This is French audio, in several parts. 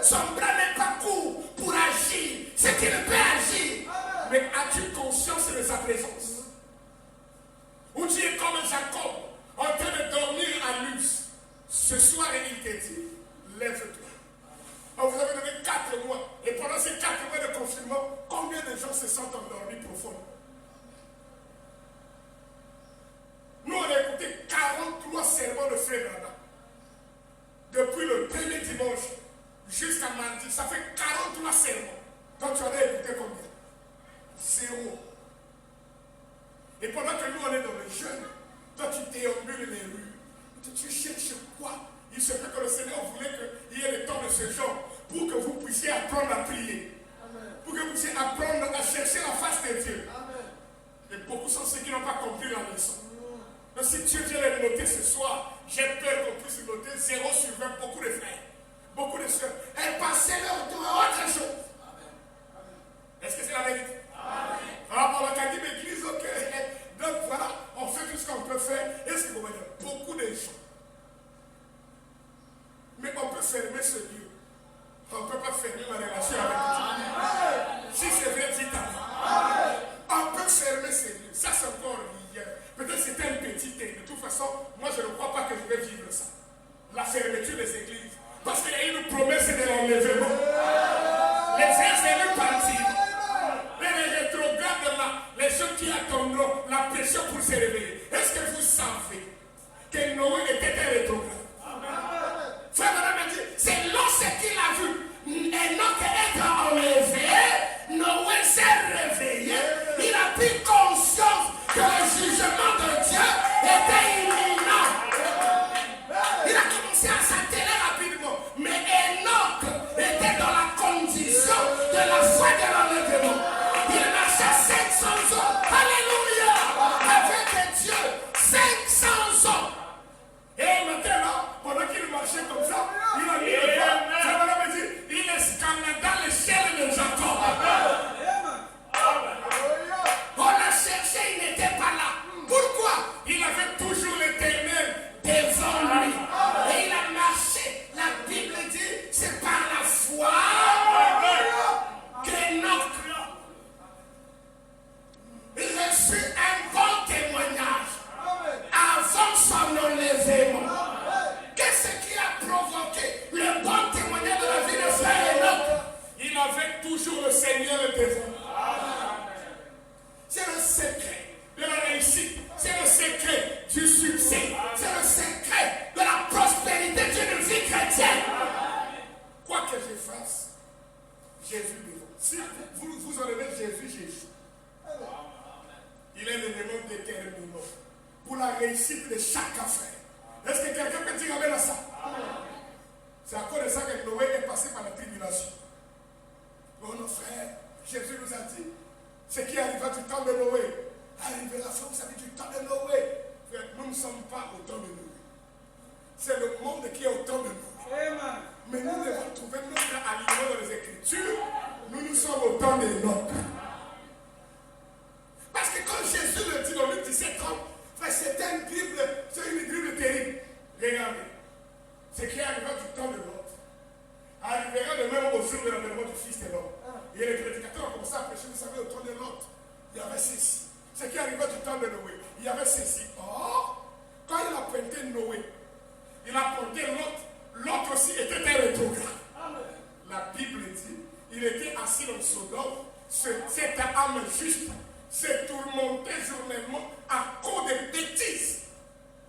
Son bras n'est pas court pour agir. C'est qu'il peut agir. Mais as-tu conscience de sa présence? Ou tu es comme Jacob, en train de dormir à Luz. Ce soir, il te dit, lève-toi. On vous avez donné 4 mois. Et pendant ces 4 mois de confinement, combien de gens se sentent endormis profondément? Nous, on a écouté 43 sermons de Frère Branham. Depuis le premier dimanche jusqu'à mardi, ça fait 43 sermons. Donc tu en as écouté combien? 0. Et pendant que nous, on est dans le jeûne, toi, tu déambules les rues. Tu cherches quoi? Il se peut que le Seigneur voulait qu'il y ait des temps de ce genre pour que vous puissiez apprendre à prier. Amen. Pour que vous puissiez apprendre à chercher la face de Dieu. Amen. Et beaucoup sont ceux qui n'ont pas compris la leçon. Donc si Dieu vient de noter ce soir, j'ai peur qu'on puisse noter 0 sur 20, beaucoup de frères, beaucoup de soeurs. Elles passaient leur temps à autre chose. Est-ce que c'est la vérité? Alors, on a dit l'église, ok. Donc voilà, on fait tout ce qu'on peut faire. Est-ce que vous voyez beaucoup de gens? Mais on peut fermer ce lieu. On ne peut pas fermer ma relation avec Dieu. Si c'est vrai, dites-moi. On peut fermer ce lieu. Ça, c'est encore hier. Peut-être c'était un petit thé. De toute façon, moi, je ne crois pas que je vais vivre ça. La fermeture des églises. Parce qu'il y a une promesse de l'enlèvement. Les frères élus partiront. Les rétrogrades là, les gens qui attendront la pression pour se réveiller. Est-ce que vous savez que Noé était un rétrograde? Frère Branham a dit, c'est lorsqu'il a vu Enoch être enlevé, Noé s'est réveillé, il a pris conscience que le jugement de Dieu était imminent. Il a commencé à s'atteler rapidement, mais Enoch était dans la condition de la foi de l'enlèvement. Il marchait 500 ans, alléluia, avec Dieu, 500 ans. Et maintenant, pendant qu'il marchait comme ça, il a mis le vent. Ça me dit, il escalada l'échelle de Jacob. On l'a cherché, il n'était pas là. Pourquoi? Il avait toujours l'Éternel devant lui. Et il a marché. La Bible dit, c'est par la foi qu'Enoch reçut un bon témoignage avant son enlèvement. Qu'est-ce qui a provoqué le bon témoignage de la vie de frère Enoch? Il avait toujours le Seigneur devant. C'est le secret de la réussite. C'est le secret du succès. C'est le secret de la prospérité d'une vie chrétienne. Quoi que je fasse, Jésus devant. Si vous enlevez Jésus, il est l'élément déterminant pour la réussite de chaque affaire. Est-ce que quelqu'un peut dire amen à ça? C'est à cause de ça que Noé est passé par la tribulation. Oh nos frères, Jésus nous a dit, ce qui arriva du temps de Noé, arrivera, vous savez, du temps de Noé. Nous ne sommes pas au temps de Noé. C'est le monde qui est au temps de Noé. Mais nous devons trouver notre alignement dans les Écritures. Nous sommes au temps de Enoch. Parce que quand Jésus le dit dans Luc 17:30, c'est une Bible terrible. Regardez. Ce qui arriva du temps de Lot arrivera de même au jour de l'avènement du Fils de l'homme. Et les prédicateurs ont commencé à prêcher, vous savez, au temps de Lot, il y avait ceci. Ce qui arriva du temps de Noé, il y avait ceci. Or, quand il a pointé Noé, il a pointé Lot, Lot aussi était un rétrograde. La Bible dit, il était assis dans Sodome, cette âme juste se tourmentait journellement à cause des bêtises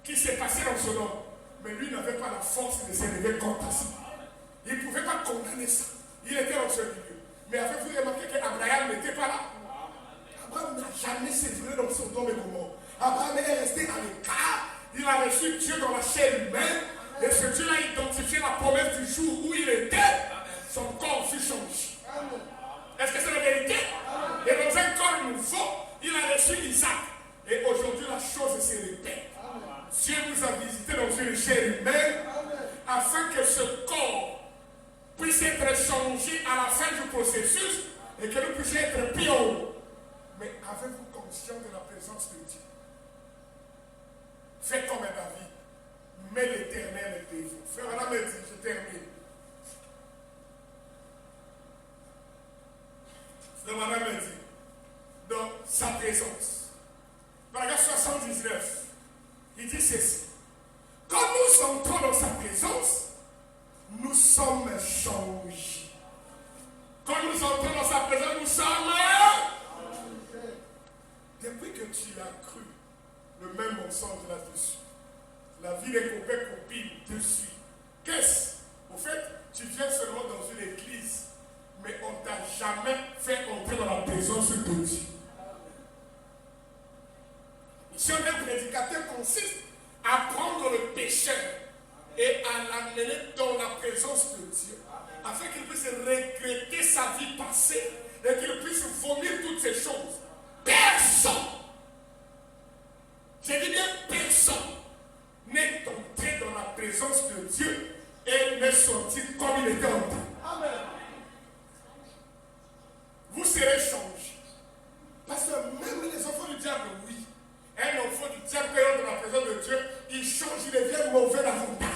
qui s'est passé dans Sodome. Mais lui n'avait pas la force de se lever contre ça. Il ne pouvait pas condamner ça. Il était dans ce milieu. Mais avez-vous remarqué qu'Abraham n'était pas là? Abraham n'a jamais séjourné dans Sodome et Gomorrhe. Abraham est resté à l'écart. Il a reçu Dieu dans la chair humaine. Et ce Dieu a identifié la promesse du jour où il était. Son corps fut changé. Est-ce que c'est la vérité? Et dans un corps nouveau, il a reçu Isaac. Et aujourd'hui, la chose se répète. Dieu nous a visités dans une chair humaine afin que ce corps puisse être changé à la fin du processus et que nous puissions être pris en haut. Mais avez-vous conscience de la présence de Dieu? Faites comme David. Mais l'Éternel est devant. Frère, madame, je termine. mais on ne t'a jamais fait entrer dans la présence de Dieu. La mission d'un prédicateur consiste à prendre le pécheur et à l'amener dans la présence de Dieu, afin qu'il puisse regretter sa vie passée et qu'il puisse vomir toutes ces choses. Personne, je dis bien personne, n'est entré dans la présence de Dieu et n'est sorti comme il était entré. Amen. Vous serez changés. Parce que même les enfants du diable, oui. Un enfant du diable qui est dans la présence de Dieu, il change, il devient mauvais davantage.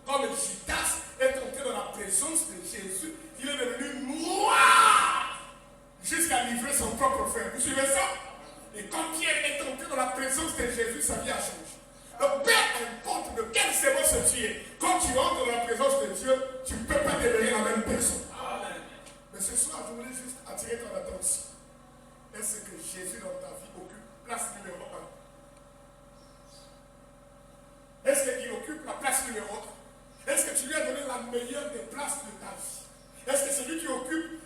Comme Judas est entré dans la présence de Jésus, il est devenu noir jusqu'à livrer son propre frère. Vous suivez ça? Et quand Pierre est entré dans la présence de Jésus, sa vie a changé. Le Père importe de quelle sémence tu es. Quand tu entres dans la présence de Dieu, tu ne peux pas devenir la même personne. Amen. Mais ce soir, je voulais juste attirer ton attention. Est-ce que Jésus dans ta vie occupe place numéro 1? Est-ce qu'il occupe la place numéro 1? Est-ce que tu lui as donné la meilleure des places de ta vie? Est-ce que c'est lui qui occupe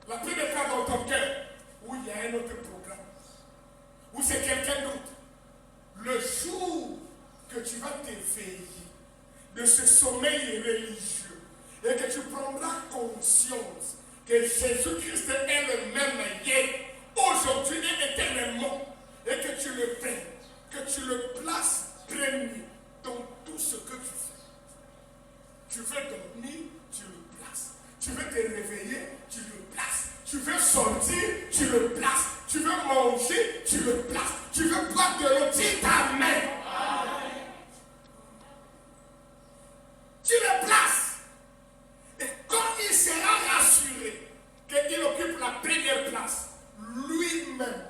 la première place dans ton cœur? Ou il y a un autre programme? Ou c'est quelqu'un d'autre? Le jour que tu vas t'éveiller de ce sommeil religieux et que tu prendras conscience que Jésus-Christ est le même hier, aujourd'hui et éternellement, et que tu le prennes, que tu le places premier dans tout ce que tu fais. Tu veux dormir, tu le places. Tu veux te réveiller, tu le places. Tu veux sortir, tu le places. Tu veux manger, tu le places. Tu veux boire de l'eau, dis ta main. Tu le places. Et quand il sera rassuré qu'il occupe la première place, lui-même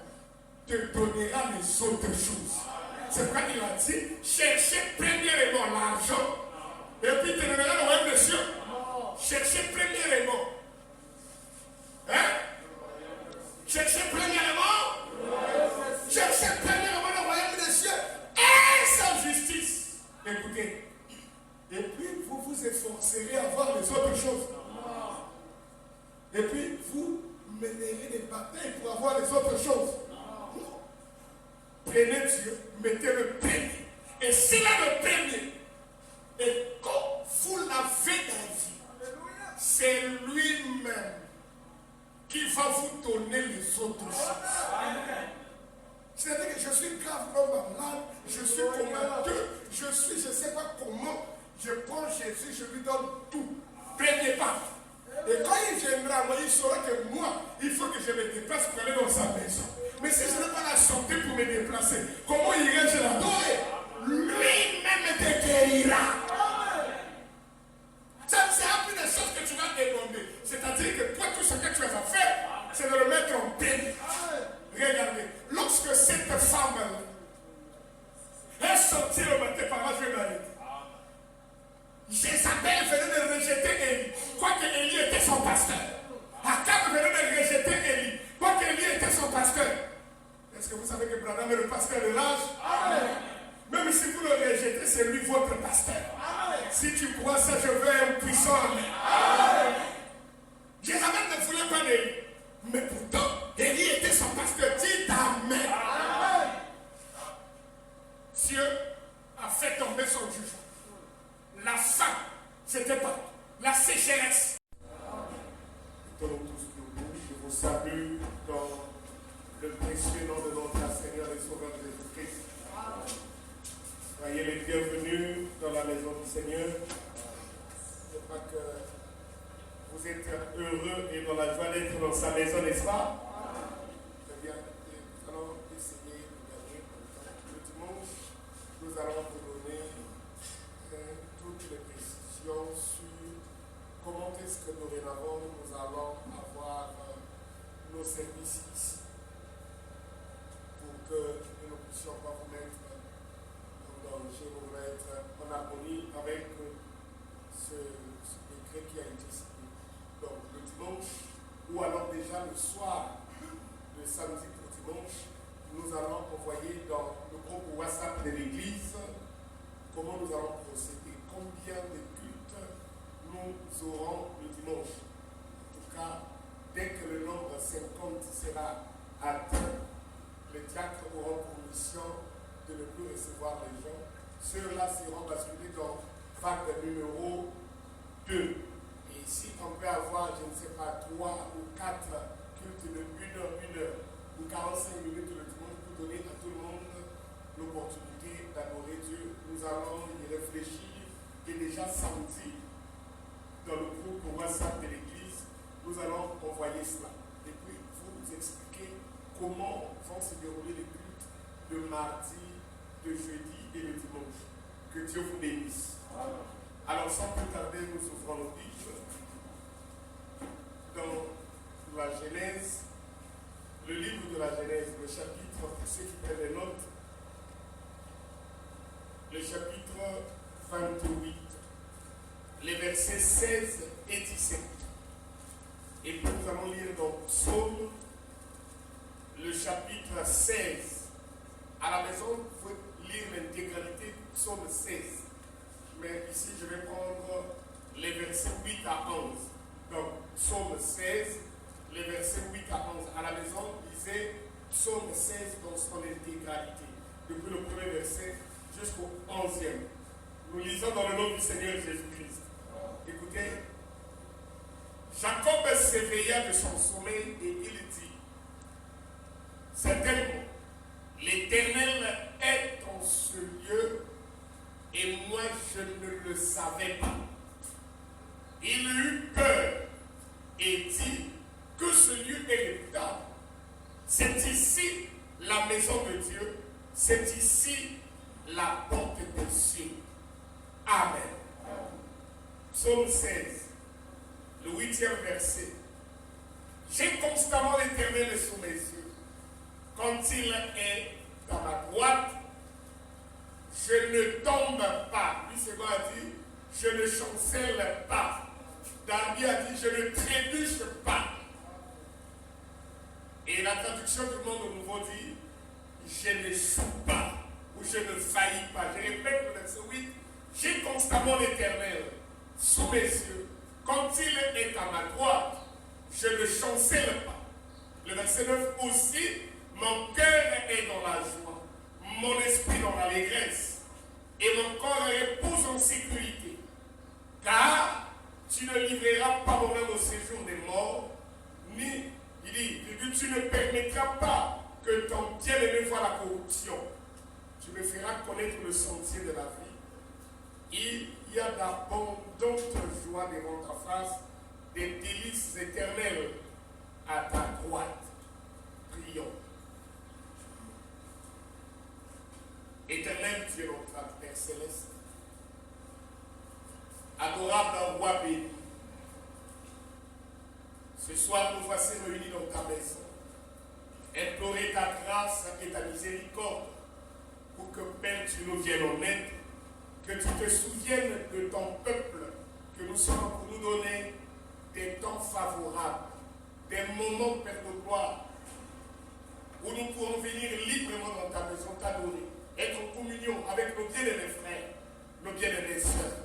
te donnera les autres choses. C'est pourquoi il a dit, cherchez premièrement l'argent, et puis te donnera le royaume des cieux. Cherchez premièrement. Hein? Cherchez premièrement. Cherchez premièrement le royaume des cieux et sa justice. Écoutez. Et puis vous vous efforcerez à voir les autres choses. Et puis vous mènerez des batailles pour avoir les autres choses. Non. Prenez Dieu, mettez-le premier. Et s'il est le premier, et quand vous l'avez dans la vie, c'est lui-même qui va vous donner les autres choses. C'est-à-dire que je suis gravement malade, je suis comateux, je ne sais pas comment, je prends Jésus, je lui donne tout. Premier pas. Et quand il viendra, moi, il saura que moi, il faut que je me déplace pour aller dans sa maison. Mais si je n'ai pas la santé pour me déplacer, comment irai-je l'adorer? Lui-même te guérira. Ça, c'est un peu des choses que tu vas demander. C'est-à-dire que toi, tout ce que tu as à faire, c'est de le mettre en paix. Regardez, lorsque cette femme est sortie le matin par là, je vais m'arrêter. Jézabel venait de rejeter Élie, quoique Élie était son pasteur. Akab venait de rejeter Élie, quoique Élie était son pasteur. Est-ce que vous savez que Branham est le pasteur de l'âge? Même si vous le rejetez, c'est lui votre pasteur. Amen. Si tu crois ça, je veux un puissant amen. Jézabel ne voulait pas d'Élie. Mais pourtant, Élie était son pasteur. Dites amen. Amen. Dieu a fait tomber son jugement. La faim, c'était pas la sécheresse. Tenons tous debout. Je vous salue dans le précieux nom de notre Seigneur et Sauveur Jésus-Christ. Soyez les bienvenus dans la maison du Seigneur. Je crois que vous êtes heureux et dans la joie d'être dans sa maison, n'est-ce pas? Très bien. Nous allons essayer de gagner le dimanche. Nous allons vous donner toutes les précisions sur comment est-ce que dorénavant nous allons avoir nos services ici pour que nous ne puissions pas vous mettre danger, vous mettre en harmonie avec ce décret qui a été signé. Donc le dimanche, ou alors déjà le soir, le samedi pour dimanche, nous allons envoyer dans le groupe WhatsApp de l'église comment nous allons procéder, combien de cultes nous aurons le dimanche. cas, dès que le nombre 50 sera atteint, les diacres auront pour mission de ne plus recevoir les gens. Ceux-là seront basculés dans vague numéro 2. Et ici, on peut avoir, je ne sais pas, 3 ou 4 cultes de 1 heure ou 45 minutes le dimanche pour donner à tout le monde l'opportunité d'adorer Dieu. Nous allons y réfléchir et déjà samedi, dans le groupe WhatsApp de l'église, nous allons envoyer cela. Et puis, vous expliquer comment vont se dérouler les cultes de mardi, de jeudi et de dimanche. Que Dieu vous bénisse. Alors, sans plus tarder, nous ouvrons nos Bibles dans la Genèse, le livre de la Genèse, le chapitre, pour ceux qui prennent les notes, le chapitre 28, les versets 16 et 17. Et puis nous allons lire dans Psaume, le chapitre 16. À la maison, vous pouvez lire l'intégralité du Psaume 16. Mais ici, je vais prendre les versets 8 à 11. Donc, Psaume 16, les versets 8 à 11. À la maison, lisez Psaume 16 dans son intégralité. Depuis le premier verset jusqu'au 11e. Nous lisons dans le nom du Seigneur Jésus-Christ. Écoutez. Jacob s'éveilla de son sommeil et il dit, certainement, l'Éternel est en ce lieu et moi je ne le savais pas. Il eut peur et dit que ce lieu est redoutable. C'est ici la maison de Dieu, c'est ici la porte des cieux. Amen. Psaume 16. Le 8e verset. J'ai constamment l'Éternel sous mes yeux. Quand il est à ma droite, je ne tombe pas. Lui, c'est quoi a dit? Je ne chancelle pas. Darby a dit, je ne trébuche pas. Et la traduction du Monde Nouveau dit, je n'échoue pas ou je ne faillis pas. Je répète le verset 8. J'ai constamment l'Éternel sous mes yeux. Quand il est à ma droite, je ne chancelle pas. Le verset 9 aussi, mon cœur est dans la joie, mon esprit dans l'allégresse, et mon corps repose en sécurité. Car tu ne livreras pas mon âme au séjour des morts, ni, il dit, tu ne permettras pas que ton bien-aimé voie la corruption. Tu me feras connaître le sentier de la vie. Il y a d'abondantes joies devant ta face, des délices éternelles à ta droite. Prions. Éternel Dieu, notre Père céleste, adorable roi béni, ce soir nous voici réunis dans ta maison, implorer ta grâce et ta miséricorde pour que Père tu nous viennes en aide, que tu te souviennes de ton peuple, que nous sommes pour nous donner des temps favorables, des moments, Père de gloire, où nous pourrons venir librement dans ta maison t'adorer, être en communion avec nos bien-aimés frères, nos bien-aimés sœurs.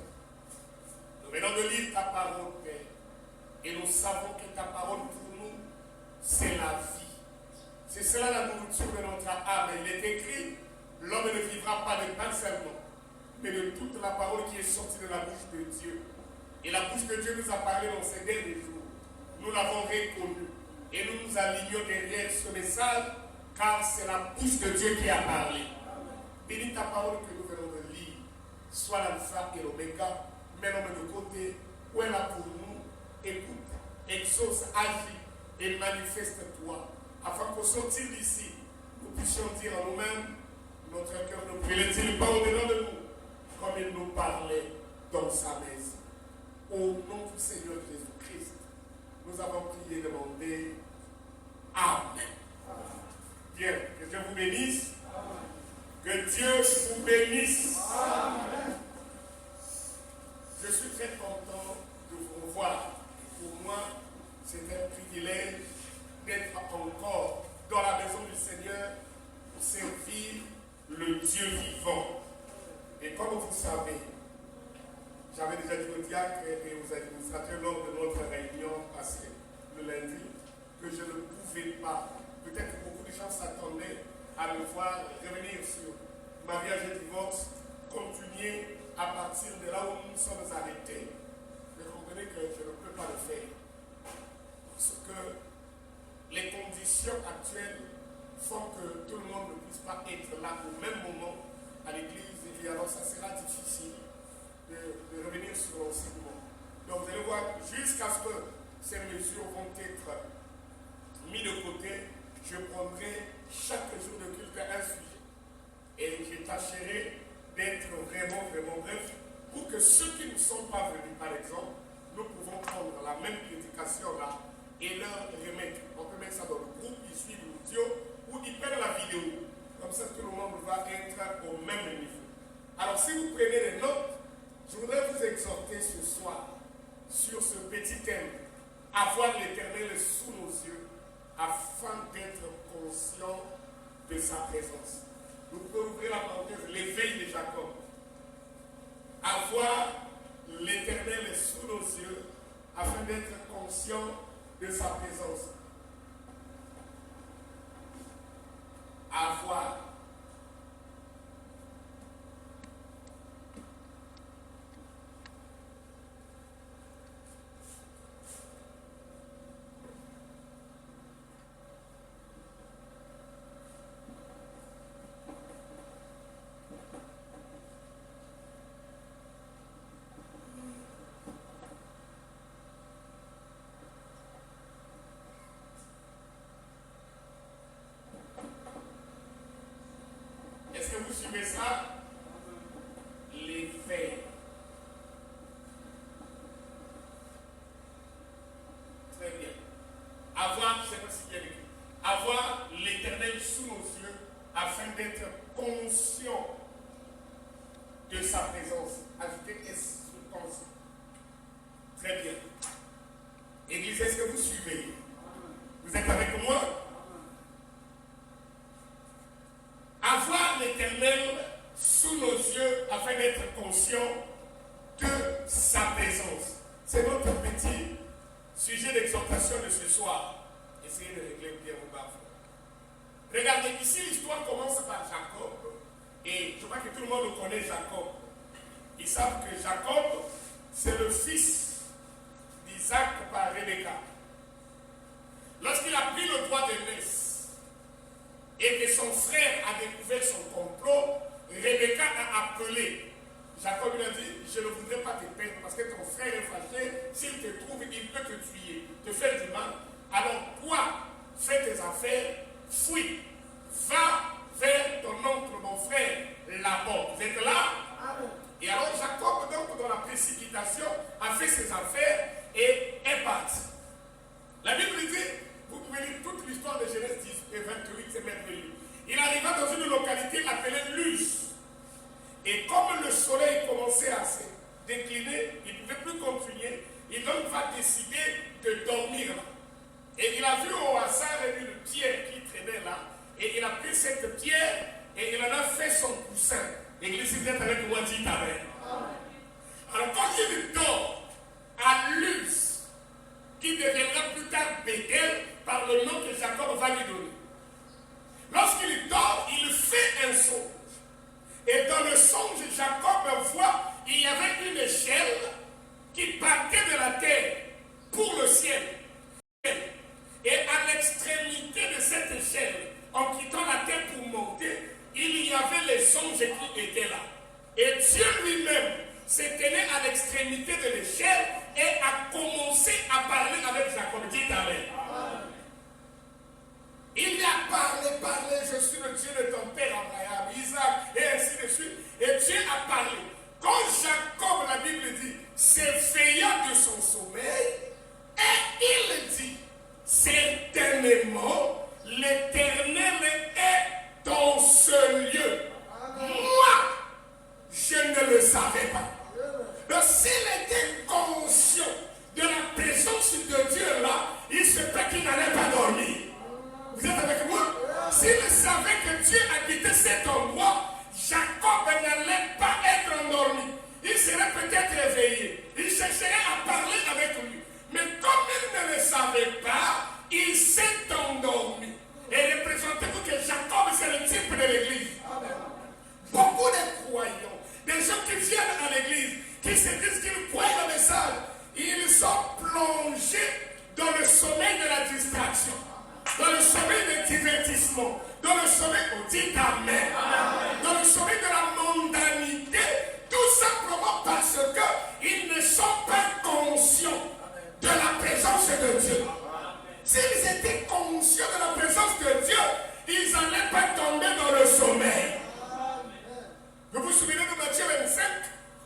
Nous venons de lire ta parole, Père, et nous savons que ta parole pour nous, c'est la vie. C'est cela la nourriture de notre âme. Il est écrit, l'homme ne vivra pas de pain seulement, mais de toute la parole qui est sortie de la bouche de Dieu. Et la bouche de Dieu nous a parlé dans ces derniers jours. Nous l'avons reconnu. Et nous nous alignons derrière ce message, car c'est la bouche de Dieu qui a parlé. Bénis ta parole que nous venons de lire. Soit l'alpha et l'oméga, mets-nous de côté. Où est là pour nous? Écoute, exauce, agis et manifeste-toi. Afin qu'au sortir d'ici, nous puissions dire en nous-mêmes, notre cœur ne brûle-t-il pas au-dedans de nous, comme il nous parlait dans sa maison. Au nom du Seigneur Jésus-Christ, nous avons prié et demandé. Amen. Bien, que Dieu vous bénisse. Que Dieu vous bénisse. Amen. Je suis très content de vous revoir. Pour moi, c'est un privilège d'être encore dans la maison du Seigneur pour servir le Dieu vivant. Et comme vous savez, j'avais déjà dit au diacre et aux administrateurs lors de notre réunion passée, va revenir sur mariage et divorce, continuer à partir de là où nous sommes arrêtés. Mais comprenez que je ne peux pas le faire. Parce que les conditions actuelles font que tout le monde ne puisse pas être là au même moment à l'église. Et alors ça sera difficile de revenir sur l'enseignement. Donc vous allez voir, jusqu'à ce que ces mesures vont être mises de côté, je prendrai chaque jour de culte un sujet. Et je tâcherai d'être vraiment, vraiment bref pour que ceux qui ne sont pas venus, par exemple, nous pouvons prendre la même prédication là et leur remettre. On peut mettre ça dans le groupe, ils suivent l'audio ou ils prennent la vidéo. Comme ça, tout le monde va être au même niveau. Alors, si vous prenez les notes, je voudrais vous exhorter ce soir sur ce petit thème, avoir l'Éternel sous nos yeux, afin d'être conscient de sa présence. Vous pouvez ouvrir la parenthèse, l'éveil de Jacob. Avoir l'Éternel sous nos yeux, afin d'être conscient de sa présence. Avoir. Est-ce que vous suivez ça? Les faits. Très bien. Avoir, je ne sais pas si bien écrit, avoir l'Éternel sous nos yeux afin d'être conscient de sa présence. Ajoutez S sur conscient. Très bien. Église, est-ce que vous suivez? Vous êtes avec moi? Avoir l'Éternel sous nos yeux afin d'être conscient de sa présence. C'est notre petit sujet d'exhortation de ce soir. Essayez de régler bien vos baffes. Regardez, ici l'histoire commence par Jacob. Et je crois que tout le monde connaît Jacob. Ils savent que Jacob, c'est le fils d'Isaac par Rebecca. Lorsqu'il a pris le droit d'aînesse, et que son frère a découvert son complot, Rebecca a appelé Jacob. Il a dit, je ne voudrais pas te perdre parce que ton frère est fâché, s'il te trouve, il peut te tuer, te faire du mal. Alors toi, fais tes affaires, fuis, va vers ton oncle, mon frère, là-bas. Vous êtes là? Et alors Jacob, donc, dans la précipitation, a fait ses affaires et est parti. La Bible dit, vous pouvez lire toute l'histoire de Genèse 10 et 28, c'est merveilleux. Il arriva dans une localité appelée Luz. Et comme le soleil commençait à se décliner, il ne pouvait plus continuer. Il donc va décider de dormir là. Et il a vu au hasard une pierre qui traînait là. Et il a pris cette pierre et il en a fait son coussin. L'église est avec moi, dit Amen. Alors quand il dort à Luz, qui deviendra plus tard Bethel, par le nom que Jacob va lui donner. Lorsqu'il dort, il fait un songe. Et dans le songe, Jacob voit, il y avait une échelle qui partait de la terre pour le ciel. Et à l'extrémité de cette échelle, en quittant la terre pour monter, il y avait les songes qui étaient là. Et Dieu lui-même se tenait à l'extrémité de l'échelle et a commencé à parler avec Jacob. Dites Amen. Il a parlé, je suis le Dieu de ton père Abraham, Isaac, et ainsi de suite. Et Dieu a parlé. Quand Jacob, la Bible dit, s'éveilla de son sommeil, et il dit, certainement, l'Éternel est dans ce lieu. Moi, je ne le savais pas. Donc s'il était conscient de la présence de Dieu là, il se peut qu'il n'allait pas dormir. Vous êtes avec moi? S'il savait que Dieu habitait cet endroit, Jacob n'allait pas être endormi. Il serait peut-être éveillé. Il chercherait à parler avec lui. l'abaissement, dans le sommet, on dit Amen, dans le sommet de la mondanité, tout simplement parce qu'ils ne sont pas conscients de la présence de Dieu. S'ils étaient conscients de la présence de Dieu, ils n'allaient pas tomber dans le sommeil. Vous vous souvenez de Matthieu 25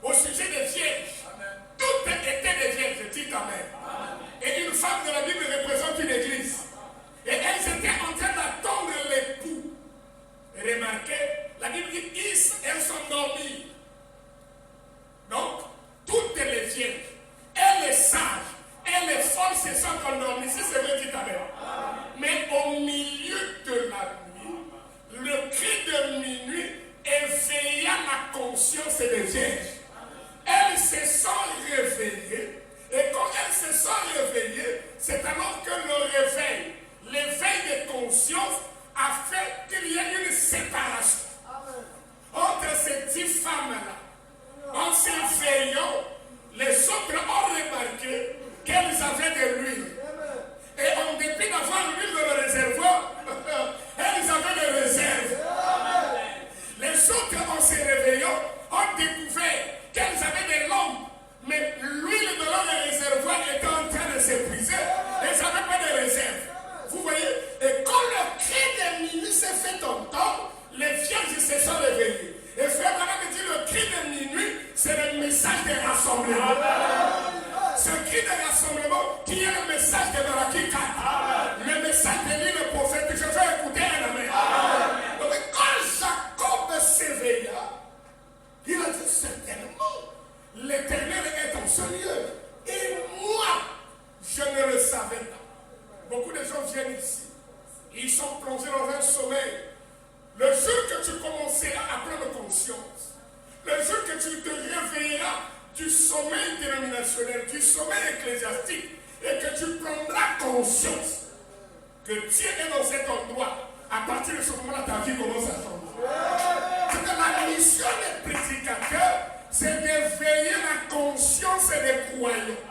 au sujet des vierges. Toutes étaient des vierges, dites Amen. Et une femme de la Bible représente une église. Et elles étaient en train d'attendre l'époux. Remarquez, la Bible dit elles sont dormies. Donc, toutes les vierges, et les sages, et les folles se sont endormies. Si c'est vrai, dites Amen. Mais au milieu de la nuit, le cri de minuit éveilla la conscience des vierges. Elles se sont réveillées. Et quand elles se sont réveillées, c'est alors que le réveil, l'éveil de conscience, a fait qu'il y ait une séparation entre ces 10 femmes-là. En s'éveillant, les autres ont remarqué qu'elles avaient de l'huile. Et en dépit d'avoir l'huile dans le réservoir, elles avaient des réserves. Les autres, en se réveillant, ont découvert qu'elles avaient des lampes. Mais l'huile de leur réservoir était en train de s'épuiser. Elles n'avaient pas de réserve. Vous voyez? Et quand le cri de minuit s'est fait entendre, les vierges se sont réveillées. Et frère Branham me dit, le cri de minuit, c'est le message des rassemblements. Ce cri de rassemblement qui est le message de Malachie 4. Le message de lui, le prophète. Je vais écouter un amen. Donc quand Jacob s'éveilla, il a dit certainement, l'Éternel est en ce lieu. Et moi, je ne le savais pas. Beaucoup de gens viennent ici. Ils sont plongés dans un sommeil. Le jour que tu commenceras à prendre conscience, le jour que tu te réveilleras du sommeil dénominationnel, du sommeil ecclésiastique, et que tu prendras conscience que Dieu est dans cet endroit, à partir de ce moment-là, ta vie commence à changer. C'est que la mission des prédicateurs, c'est d'éveiller la conscience des croyants.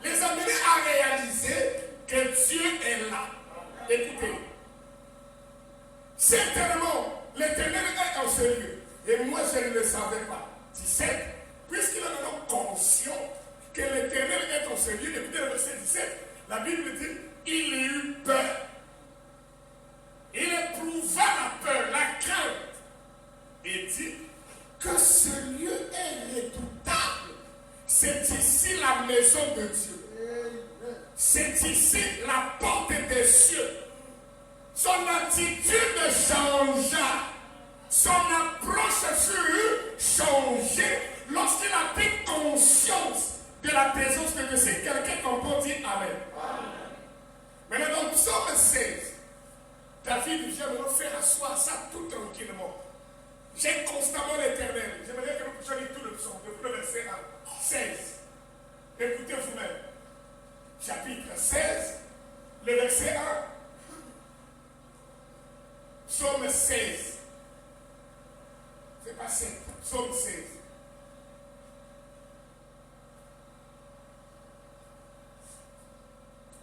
Les amener à réaliser que Dieu est là. Écoutez, certainement, l'Éternel est en ce lieu. Et moi, je ne le savais pas. 17. Puisqu'il est maintenant conscient que l'Éternel est en ce lieu, écoutez le verset 17, la Bible dit, il eut peur. Il éprouva la peur, la crainte. Et dit que ce lieu est redoutable. C'est ici la maison de Dieu. C'est ici la porte des cieux. Son attitude changea. Son approche fut changée lorsqu'il a pris conscience de la présence de Dieu. C'est quelqu'un qu'on peut dire Amen. Maintenant, dans Psaume 16, David vient me faire asseoir ça tout tranquillement. J'ai constamment l'Éternel. J'aimerais que vous puissiez lire tout le psaume, depuis le verset 1. 16. Écoutez vous-même. Chapitre 16, le verset 1. Psaume 16. C'est pas 7. Psaume 16.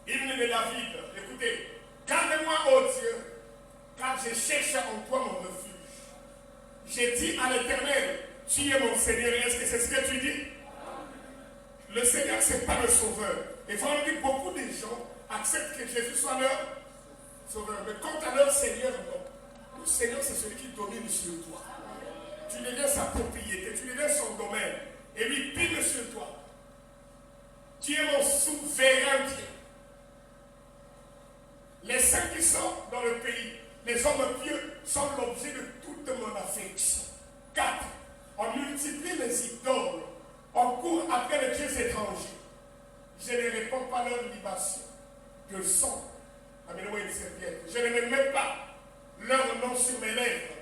Hymne de David. Écoutez. Garde-moi, ô Dieu, car je cherche en toi mon refuge. J'ai dit à l'Éternel, tu es mon Seigneur. Est-ce que c'est ce que tu dis? Le Seigneur, ce n'est pas le sauveur. Et vraiment, beaucoup de gens acceptent que Jésus soit leur sauveur. Mais quant à leur Seigneur, non. Le Seigneur, c'est celui qui domine sur toi. Tu deviens sa propriété, tu deviens son domaine. Et lui pile sur toi. Tu es mon souverain Dieu. Les saints qui sont dans le pays, les hommes pieux, sont l'objet de toute mon affection. 4. On multiplie les idoles. On court après les dieux étrangers. Je ne réponds pas à leur libation de sang. Amenez-moi une serviette. Je ne me mets pas leur nom sur mes lèvres.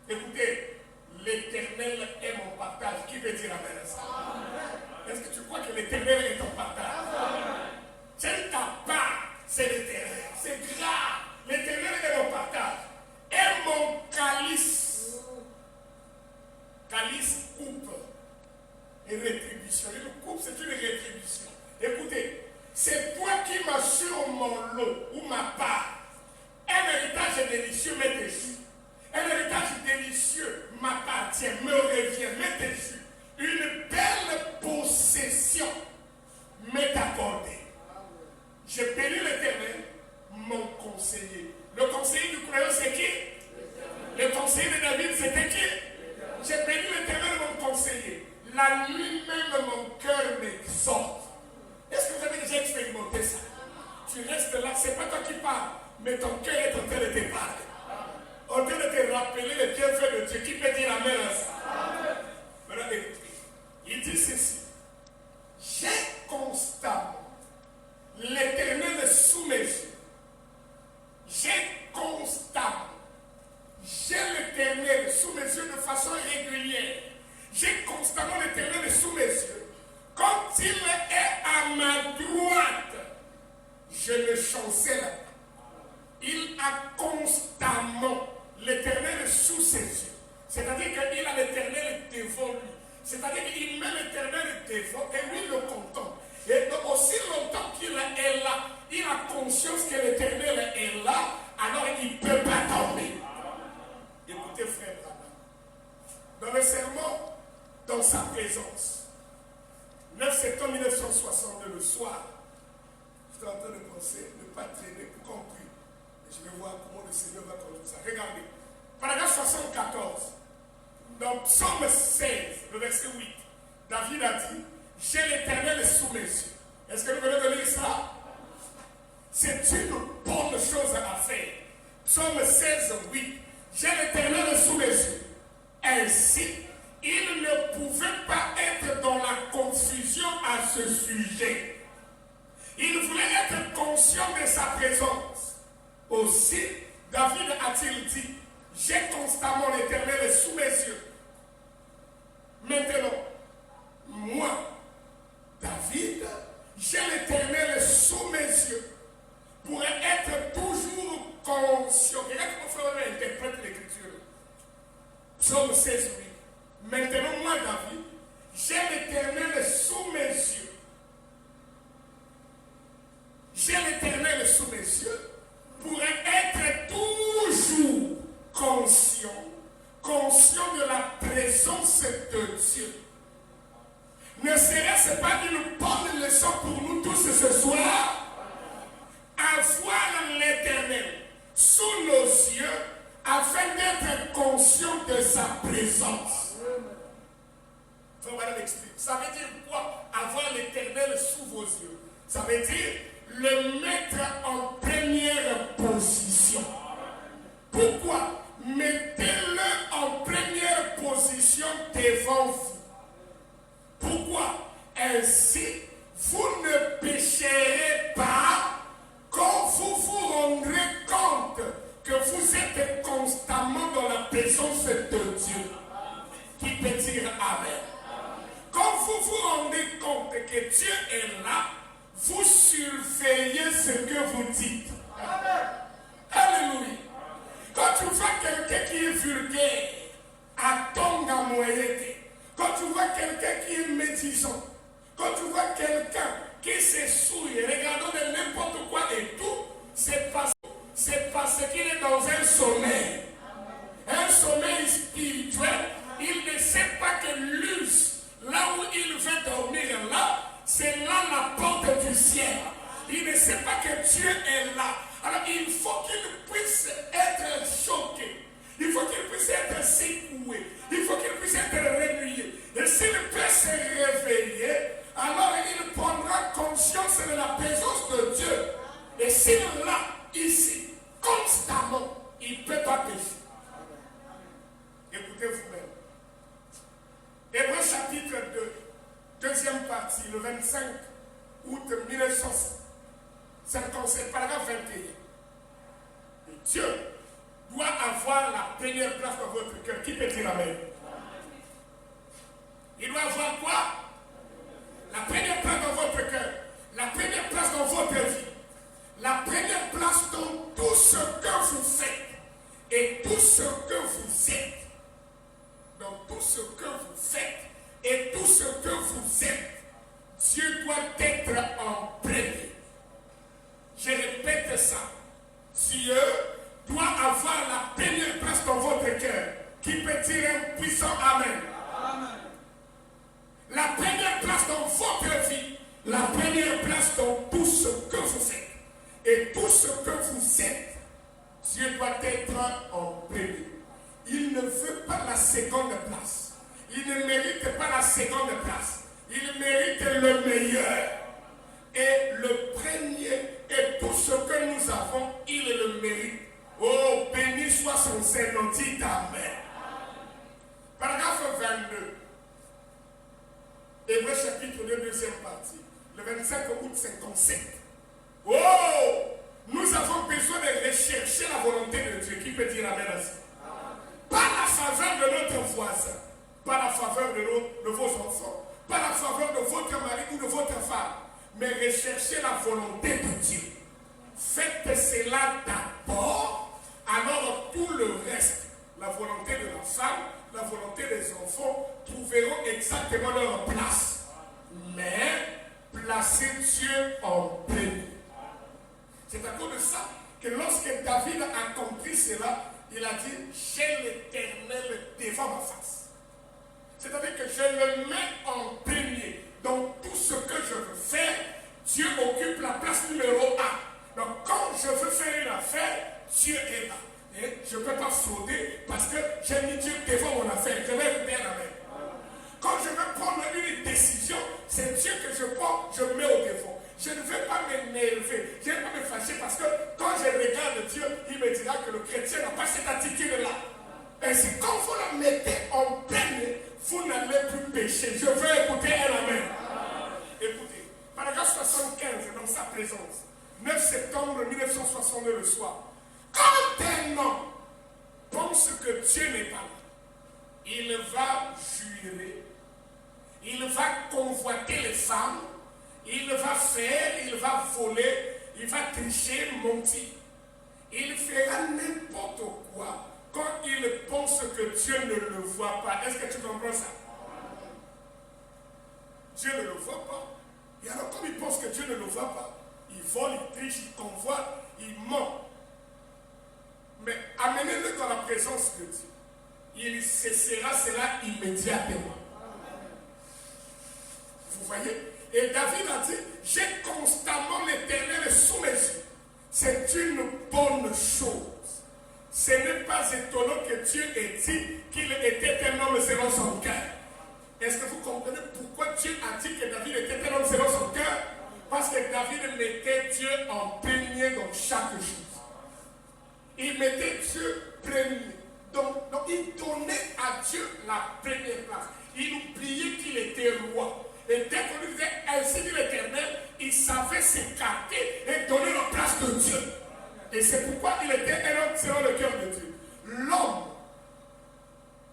Écoutez, l'Éternel est mon partage. Qui veut dire amen à ça? Est-ce que tu crois que l'Éternel est ton partage? C'est ta part, c'est l'Éternel. C'est grave. L'Éternel est mon partage. Et mon calice. Calice coupe. Et rétribution. Une coupe, c'est une rétribution. Écoutez, c'est toi qui m'assures mon lot ou ma part. Un héritage délicieux qui parle, mais ton cœur est en train de te parler. En train de te rappeler les bienfaits de Dieu. Qui peut dire amen à ça? Maintenant, écoutez. Il dit ceci. J'ai constamment l'Éternel sous mes yeux. J'ai constamment. J'ai l'Éternel sous mes yeux de façon régulière. J'ai constamment l'Éternel sous mes yeux. Quand il est à ma droite, je le chancelle. Il a constamment l'Éternel sous ses yeux. C'est-à-dire qu'il a l'Éternel devant lui. C'est-à-dire qu'il met l'Éternel devant et lui le contemple. Et donc, aussi longtemps qu'il est là, il a conscience que l'Éternel est là, alors il ne peut pas tomber. Écoutez, frère Branham, dans le sermon, dans sa présence, 9 septembre 1962, le soir, j'étais en train de penser, ne pas traîner pour qu'on prie. Et je vais voir comment le Seigneur va conduire ça. Regardez, paragraphe 74, dans Psaume 16, le verset 8, David a dit, j'ai l'Éternel sous mes yeux. Est-ce que vous venez de lire ça? C'est une bonne chose à faire. Psaume 16, 8, j'ai l'Éternel sous mes yeux. Ainsi, il ne pouvait pas être dans la confusion à ce sujet. Il voulait être conscient de sa présence. Aussi, David a-t-il dit, j'ai constamment l'Éternel sous mes yeux. Maintenant, moi, David, j'ai l'Éternel sous mes yeux pour être toujours conscient. Regarde comment frère interprète l'Écriture. Psaume 16, 8. Maintenant, moi, David, j'ai l'Éternel sous mes yeux. J'ai l'Éternel sous mes yeux pour être toujours conscient de la présence de Dieu. Ne serait-ce pas une bonne leçon pour nous tous ce soir? Avoir l'Éternel sous nos yeux afin d'être conscient de sa présence. On va l'expliquer. Ça veut dire quoi? Avoir l'Éternel sous vos yeux. Ça veut dire le mettre en première position. Pourquoi? Mettez-le en première position devant vous. Pourquoi? Ainsi, vous ne pécherez pas quand vous vous rendrez compte que vous êtes constamment dans la présence de Dieu. Qui peut dire Amen? Quand vous vous rendez compte que Dieu est là, vous surveillez ce que vous dites. Alléluia. Quand tu vois quelqu'un qui est vulgaire, à Tonga Moyete, quand tu vois quelqu'un qui est médisant, quand tu vois quelqu'un qui s'essouille, regardant de n'importe quoi et tout, c'est parce qu'il est dans un sommeil. Un sommeil spirituel. Il ne sait pas que l'us, là où il veut dormir là, c'est là la porte du ciel. Il ne sait pas que Dieu est là. Alors il faut qu'il puisse être choqué. Il faut qu'il puisse être secoué. Il faut qu'il puisse être remué. Et s'il peut se réveiller, alors il prendra conscience de la présence de Dieu. Et s'il l'a ici, constamment, il ne peut pas pécher. Écoutez vous-même. Hébreux chapitre 2, deuxième partie, le 25 août 1957, paragraphe 21. Et Dieu doit avoir la première place dans votre cœur. Qui peut dire Amen? Il doit avoir quoi? La première place dans votre cœur. La première place dans votre vie. La première place dans tout ce que vous faites. Et tout ce que vous êtes. Dans tout ce que vous faites. Et tout ce que vous êtes. Dieu doit être en premier. Je répète ça. Dieu doit avoir la première place dans votre cœur. Qui peut dire un puissant Amen? Amen. La première place dans votre vie 7. Oh, nous avons besoin de rechercher la volonté de Dieu. Qui peut dire amen à ça? Pas la faveur de notre voisin, pas la faveur de vos enfants, pas la faveur de votre mari ou de votre femme, mais recherchez la volonté de Dieu. Faites cela d'abord, alors tout le reste, la volonté de la femme, la volonté des enfants, trouveront exactement leur place. Mais placez Dieu en premier. C'est à cause de ça que lorsque David a compris cela, il a dit, j'ai l'Éternel devant ma face. C'est-à-dire que je le mets en premier. Donc tout ce que je veux faire, Dieu occupe la place numéro 1. Donc quand je veux faire une affaire, Dieu est là. Et je ne peux pas frauder parce que j'ai mis Dieu devant mon affaire. Je vais écouter un amen. Quand je veux prendre une décision, c'est Dieu que je prends, je mets au devant. Je ne vais pas m'énerver, je ne vais pas me fâcher parce que quand je regarde Dieu, il me dira que le chrétien n'a pas cette attitude-là. Et c'est quand vous la mettez en premier, vous n'allez plus pécher. Je veux écouter un amen. Écoutez, paragraphe 75, dans sa présence, 9 septembre 1962 le soir. Quand un homme pense que Dieu n'est pas là, il va jurer, il va convoiter les femmes, il va faire, il va voler, il va tricher, mentir. Il fera n'importe quoi quand il pense que Dieu ne le voit pas. Est-ce que tu comprends ça? Dieu ne le voit pas. Et alors comme il pense que Dieu ne le voit pas, il vole, il triche, il convoite, il ment. Mais amenez-le dans la présence de Dieu. Il cessera cela immédiatement. Vous voyez? Et David a dit, j'ai constamment l'Éternel sous mes yeux. C'est une bonne chose. Ce n'est pas étonnant que Dieu ait dit qu'il était un homme selon son cœur. Est-ce que vous comprenez pourquoi Dieu a dit que David était un homme selon son cœur? Parce que David mettait Dieu en premier dans chaque chose. Il mettait Dieu premier. Donc il donnait à Dieu la première place. Il oubliait qu'il était roi. Et dès qu'on lui disait ainsi dit l'Éternel, il savait s'écarter et donner la place de Dieu. Et c'est pourquoi il était un homme selon le cœur de Dieu. L'homme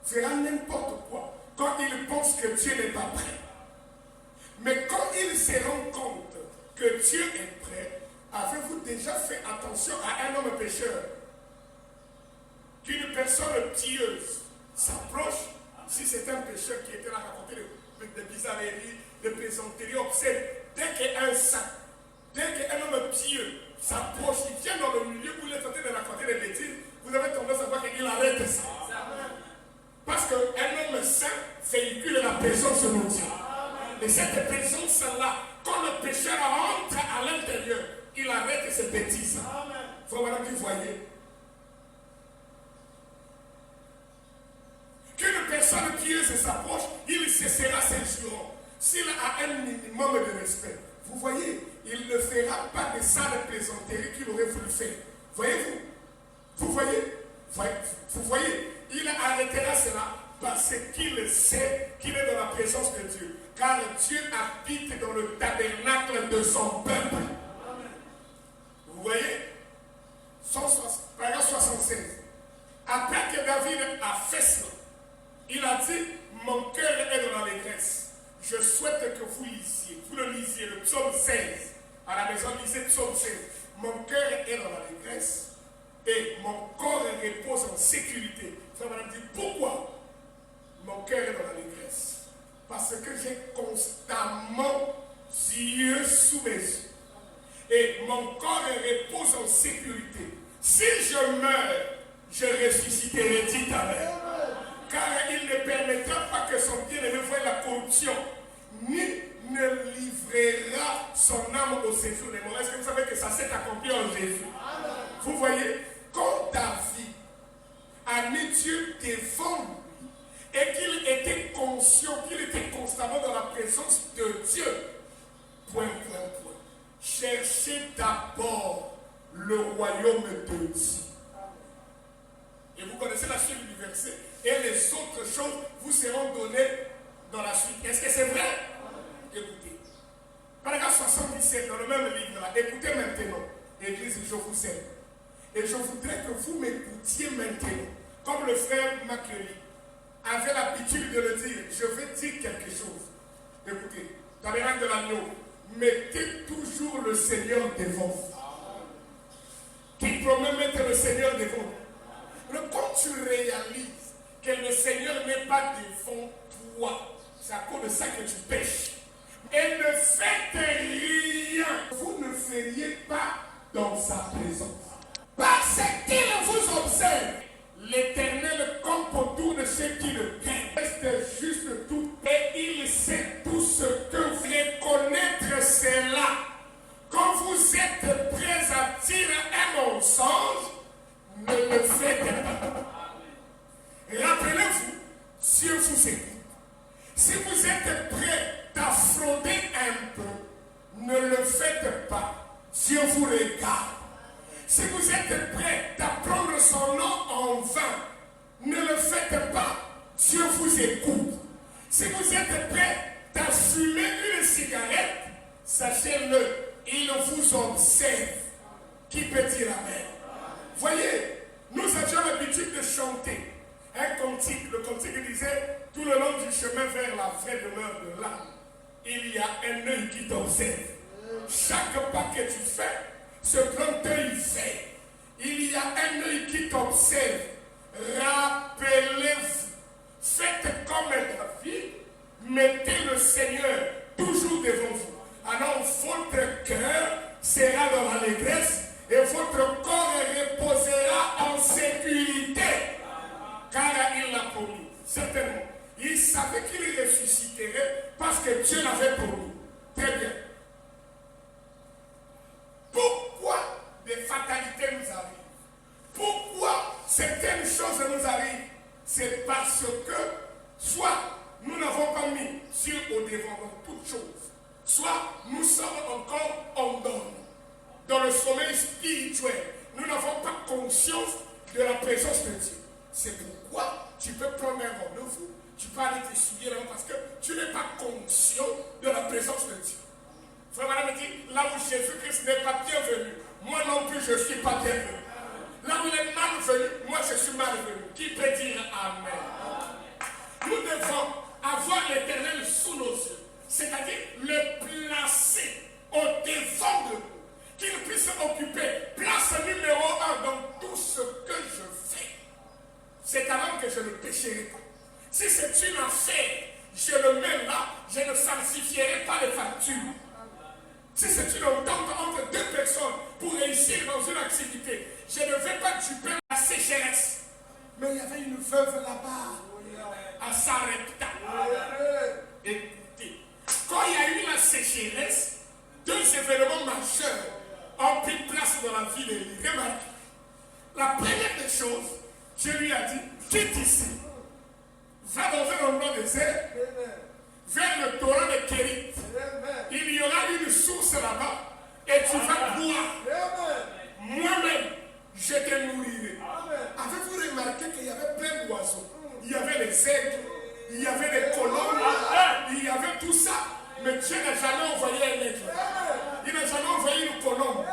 fera n'importe quoi quand il pense que Dieu n'est pas prêt. Mais quand il se rend compte que Dieu est prêt, avez-vous déjà fait attention à un homme pécheur? Qu'une personne pieuse s'approche, si c'est un pécheur qui était là à raconter de bizarreries, de plaisanteries obscènes, dès qu'un saint, dès qu'un homme pieux s'approche, il vient dans le milieu où il est en train de raconter des bêtises, vous avez tendance à voir qu'il arrête ça. Parce qu'un homme saint véhicule la présence de Dieu. Et cette présence-là, quand le pécheur entre à l'intérieur, il arrête ses bêtises. Frère, madame, vous voyez. Qu'une personne pieuse s'approche, il cessera ses jurons. S'il a un minimum de respect, vous voyez, il ne fera pas de sales plaisanteries qu'il aurait voulu faire. Voyez-vous? Vous voyez? Vous voyez? Il arrêtera cela parce qu'il sait qu'il est dans la présence de Dieu. Car Dieu habite dans le tabernacle de son peuple. Vous voyez? Paragraphe 76. Après que David a fait cela, il a dit, mon cœur est dans l'allégresse. Je souhaite que vous lisiez. Vous le lisiez, le psaume 16. À la maison, lisez psaume 16. Mon cœur est dans l'allégresse et mon corps repose en sécurité. Ça va me dire pourquoi mon cœur est dans l'allégresse. Parce que j'ai constamment Dieu sous mes yeux. Et mon corps repose en sécurité. Si je meurs, je ressusciterai, dit Amen. Car il ne permettra pas que son bien-aimé voie la corruption, ni ne livrera son âme au séjour des morts. Est-ce que vous savez que ça s'est accompli en Jésus? Amen. Vous voyez, quand David a mis Dieu devant lui et qu'il était conscient, qu'il était constamment dans la présence de Dieu, point. Cherchez d'abord le royaume de Dieu. Et vous connaissez la suite du verset. Et les autres choses vous seront données dans la suite. Est-ce que c'est vrai? Écoutez. Paragraphe 77 dans le même livre. Là. Écoutez maintenant, Église, je vous aime. Et je voudrais que vous m'écoutiez maintenant, comme le frère Macquerie avait l'habitude de le dire. Je veux dire quelque chose. Écoutez, tabernacle de l'agneau, mettez toujours le Seigneur devant vous. Qui promet mettre le Seigneur devant vous. Quand tu réalises que le Seigneur n'est pas devant toi, c'est à cause de ça que tu pêches. Et ne faites rien. Vous ne feriez pas dans sa présence. Parce qu'il vous observe. L'Éternel campe autour de ceux qui le craignent. Reste juste tout. Et il sait tout ce que vous voulez connaître cela. Quand vous êtes prêts à dire un mensonge, ne le faites pas. Rappelez-vous, Dieu vous écoute. Si vous êtes prêts d'affronter un peu, ne le faites pas. Dieu vous regarde. Si vous êtes prêts d'apprendre son nom en vain, ne le faites pas. Dieu vous écoute. Si vous êtes prêts d'assumer une cigarette, sachez-le, il vous observe. Qui peut dire amen? Voyez, nous avions l'habitude de chanter un cantique. Le cantique disait, tout le long du chemin vers la vraie demeure de l'âme, il y a un œil qui t'observe. Chaque pas que tu fais, ce grand œil fait. Il y a un œil qui t'observe. Rappelez-vous, faites comme David, mettez le Seigneur toujours devant vous. Alors votre cœur sera dans l'allégresse et votre corps reposera en sécurité. Car il l'a promis, certainement. Il savait qu'il ressusciterait parce que Dieu l'avait promis. Très bien. Pourquoi des fatalités nous arrivent? Pourquoi certaines choses nous arrivent? C'est parce que soit nous n'avons pas mis Dieu au devant dans toutes choses, soit nous sommes encore endormis dans le sommeil spirituel. Nous n'avons pas conscience de la présence de Dieu. C'est pourquoi tu peux prendre un rendez-vous, tu peux aller t'essuyer là parce que tu n'es pas conscient de la présence de Dieu. Frère Madame dit, là où Jésus-Christ n'est pas bienvenu, moi non plus je ne suis pas bienvenu. Là où il est malvenu, moi je suis malvenu. Qui peut dire Amen? Nous devons avoir l'Éternel sous nos yeux, c'est-à-dire le placer au devant de nous, qu'il puisse occuper place numéro 1 dans tout ce que je fais. C'est alors que je ne pécherai pas. Si c'est une affaire, je le mets là, je ne falsifierai pas les factures. Si c'est une entente entre deux personnes pour réussir dans une activité, je ne vais pas duper la sécheresse. Mais il y avait une veuve là-bas, à Sarepta. Écoutez, quand il y a eu la sécheresse, deux événements majeurs ont pris place dans la ville d'Élie. Remarquez, la première des choses, je lui ai dit, quitte ici, va dans un endroit désert, vers le torrent de Kérit. Il y aura une source là-bas et tu vas boire. Moi-même, je te nourrirai. Avez-vous remarqué qu'il y avait plein d'oiseaux? Il y avait les aigles, il y avait les colombes, il y avait tout ça. Mais Dieu n'a jamais envoyé un aigle. Il n'a jamais envoyé une colombe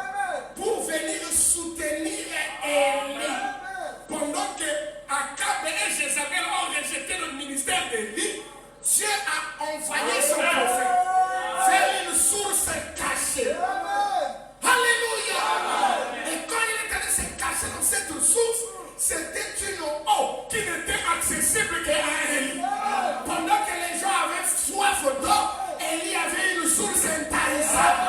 pour venir soutenir Élie. Pendant que Akab et Jézabel ont rejeté le ministère d'Élie, Dieu a envoyé son prophète vers une source cachée. Alléluia. Et quand il est allé se cacher dans cette source, c'était une eau qui n'était accessible qu'à Élie. Pendant que les gens avaient soif d'eau, Élie avait une source intarissable.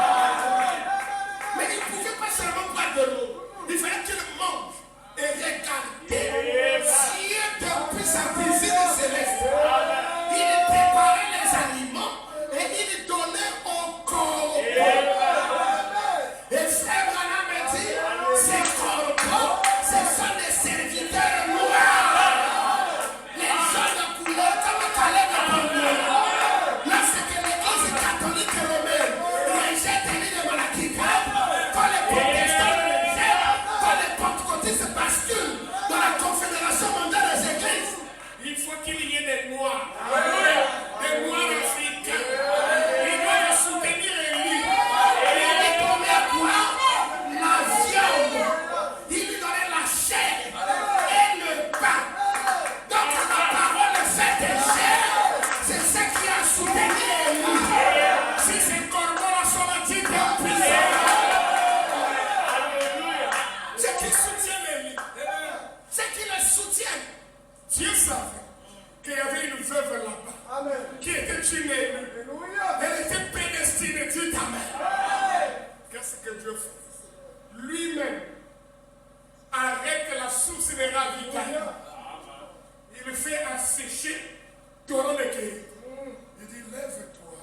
Dieu fait. Lui-même arrête la source des ravitailles. Il fait assécher torrent de Kéry. Il dit, lève-toi,